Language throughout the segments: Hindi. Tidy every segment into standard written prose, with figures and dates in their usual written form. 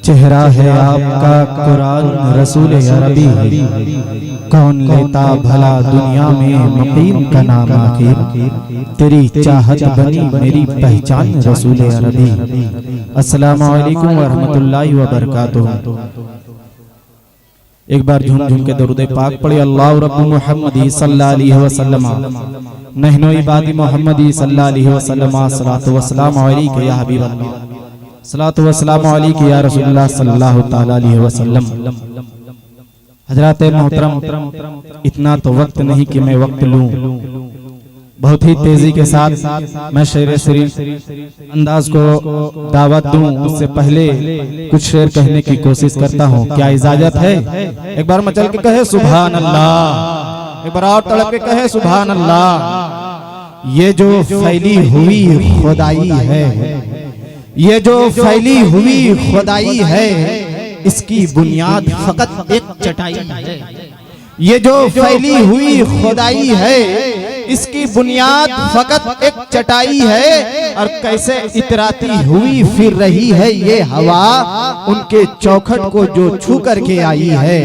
चेहरा है आपका कुरान रसूल अरबी, कौन लेता भला दुनिया में मकीम का नाम आखिर। तेरी चाहत बनी मेरी पहचान रसूल अरबी। अस्सलामु अलैकुम व रहमतुल्लाहि व बरकातुहू। एक बार झूम झूम के दरूद पाक पढ़े। अल्लाह रब्बु मुहम्मदी सल्लल्लाहु अलैहि वसल्लम नहनो इबादी मुहम्मदी सल्लल्लाहु अलैहि वसल्लम सलातो व सलाम अलैका या हबीब अल्लाह, सलातो व सलाम अलैका या रसूलुल्लाह सल्लल्लाहु ताला अलैहि वसल्लम। हजरात मोहतरम, इतना तो वक्त नहीं कि मैं वक्त लूं, बहुत ही तेजी के साथ मैं शेर शरीफ अंदाज को दावत दूं, उससे पहले कुछ शेर कहने की कोशिश करता हूं। क्या इजाजत है? एक बार मचल के कहे सुभान अल्लाह, एक बार और तड़प के कहे सुभान अल्लाह। ये जो फैली हुई खुदाई है, ये जो फैली हुई खुदाई है, इसकी बुनियाद फकत एक चटाई है। ये जो फैली हुई खुदाई है, इसकी बुनियाद फकत एक चटाई है। और कैसे इतराती हुई फिर रही है ये हवा, उनके चौखट को जो छू करके आई है,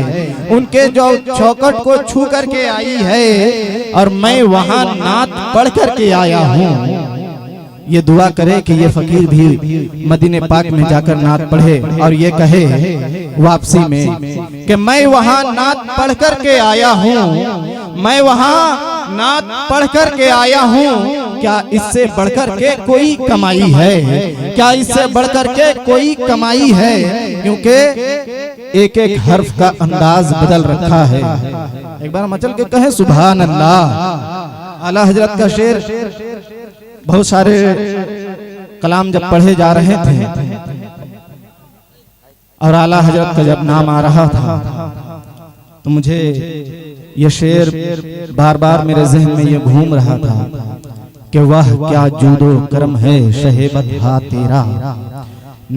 उनके जो चौखट को छू करके आई है। और मैं वहां नात पढ़ करके आया हूँ। ये दुआ करे कि ये फकीर भी मदीने पाक में जाकर नात पढ़े और ये कहे वापसी में कि मैं वहां नात पढ़ करके आया हूँ, मैं वहां नात पढ़ करके आया हूँ। क्या इससे बढ़कर के कोई कमाई है? क्या इससे बढ़कर के कोई कमाई है? क्योंकि एक एक हर्फ का अंदाज बदल रखा है। एक बार मचल के कहे सुभान अल्लाह। आला हजरत का शेर, बहुत सारे कलाम जब पढ़े जा रहे थे और आला हजरत का जब नाम आ रहा था तो मुझे ये शेर बार बार मेरे जहन में ये घूम रहा था कि वह क्या जूदो करम है शहेबत हा तेरा,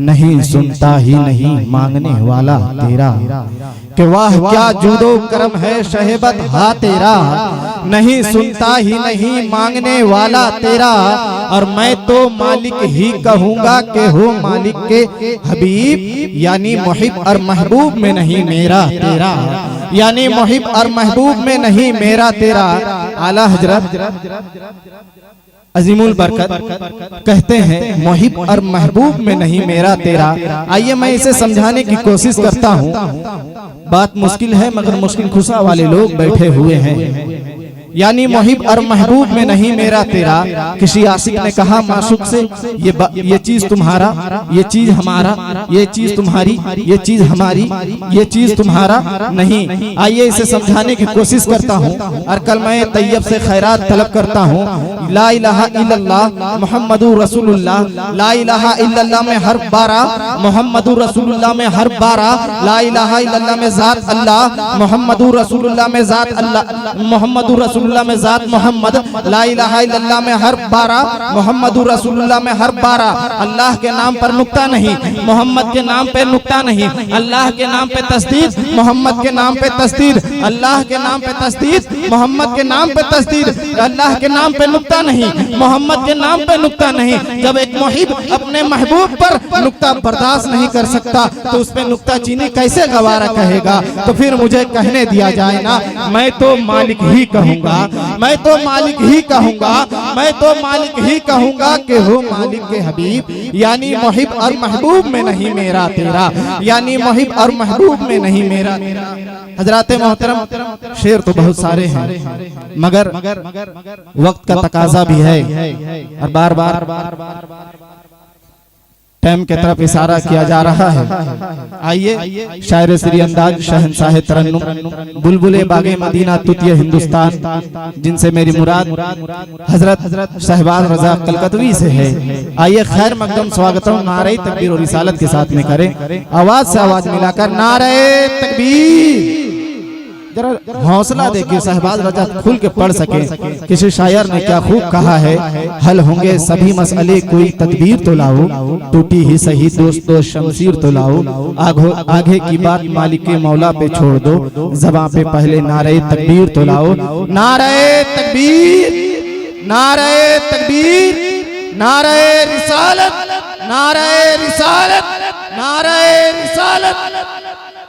नहीं सुनता ही नहीं मांगने वाला तेरा। कि वह क्या जूदो करम है शहेबत हा तेरा, नहीं सुनता ही नहीं मांगने वाला तेरा। और मैं तो मालिक ही कहूंगा कि हो मालिक के हबीब, यानी मुहिब और महबूब में नहीं मेरा तेरा, यानी मुहिब और महबूब में नहीं मेरा तेरा। आला हजरत अजीमुल बरकत कहते हैं मुहिब और महबूब में नहीं मेरा तेरा। आइए मैं इसे समझाने की कोशिश करता हूँ। बात मुश्किल है मगर मुश्किल खुशा वाले लोग बैठे हुए हैं। यानी मुहिब और महबूब में नहीं मेरा तेरा। किसी आशिक ने कहा माशूक से, ये चीज तुम्हारा, ये चीज हमारा, ये चीज तुम्हारी, ये चीज हमारी, ये चीज तुम्हारा नहीं। आइए इसे समझाने की कोशिश करता हूँ और कलमा तैयब से खैरात तलब करता हूँ। ला इलाहा इल्लल्लाह मुहम्मदुर रसूलुल्लाह, ला इलाहा इल्लल्लाह में हर्फ 12, मुहम्मदुर रसूलुल्लाह में हर्फ 12। ला इलाहा इल्लल्लाह में जात अल्लाह, मुहम्मदुर रसूलुल्लाह में जात अल्लाह, मुहम्मदुर रसूलुल्लाह में जात मोहम्मद। ला इलाहा इल्लल्लाह में हर्फ 12, मुहम्मदुर रसूलुल्लाह में हर्फ 12। अल्लाह के नाम पर नुक्ता नहीं, मोहम्मद के नाम पे नुक्ता नहीं। अल्लाह के नाम पे तस्दीद, मोहम्मद के नाम पे तस्दीद। अल्लाह के नाम पे तस्दीद, मोहम्मद के नाम पे तस्दीद। अल्लाह के नाम पे नुक्ता नहीं, मोहम्मद के नाम पे नुक्ता नहीं। जब एक मुहिब अपने महबूब पर नुक्ता बर्दाश्त नहीं कर सकता तो उस पे नुक्ता चीनी कैसे गवारा कहेगा? तो फिर मुझे कहने दिया जाए ना, मैं तो मालिक ही कहूंगा, मैं तो मालिक ही कहूंगा, मैं तो मालिक ही कहूंगा कि हो मालिक के हबीब, यानी मुहिब और महबूब में नहीं मेरा तेरा, यानी मुहिब और महबूब में नहीं मेरा तेरा। हजराते मोहतरम, शेर तो बहुत सारे हैं मगर वक्त का तकाजा भी है और बार बार टाइम के तरफ इशारा किया जा रहा है। आइए शायर श्री अंदाज शहंशाह तरन्नुम बुलबुले बागे मदीना तुतिय हिंदुस्तान, जिनसे मेरी मुराद हजरत शहबाज रजा कलकतवी से है। आइए खैर मकदम स्वागतम नारे तकबीर और रिसालत के साथ में करें, आवाज से आवाज मिलाकर नारे तकबीर। जरा हौसला देखिए, शहबाज रजा खुल के पढ़ सके। किसी शायर ने क्या खूब कहा है, हल होंगे सभी मसले कोई तदबीर तो लाओ, टूटी ही सही दोस्त दोस्त शमशीर तो लाओ, आगे की बात मालिक के मौला पे छोड़ दो, ज़बां पे पहले नारे तकबीर तो लाओ। नारे तकबीर, नारे तकबीर, नारे रिसालत, नारे रिसालत, नारे रिसालत। आलम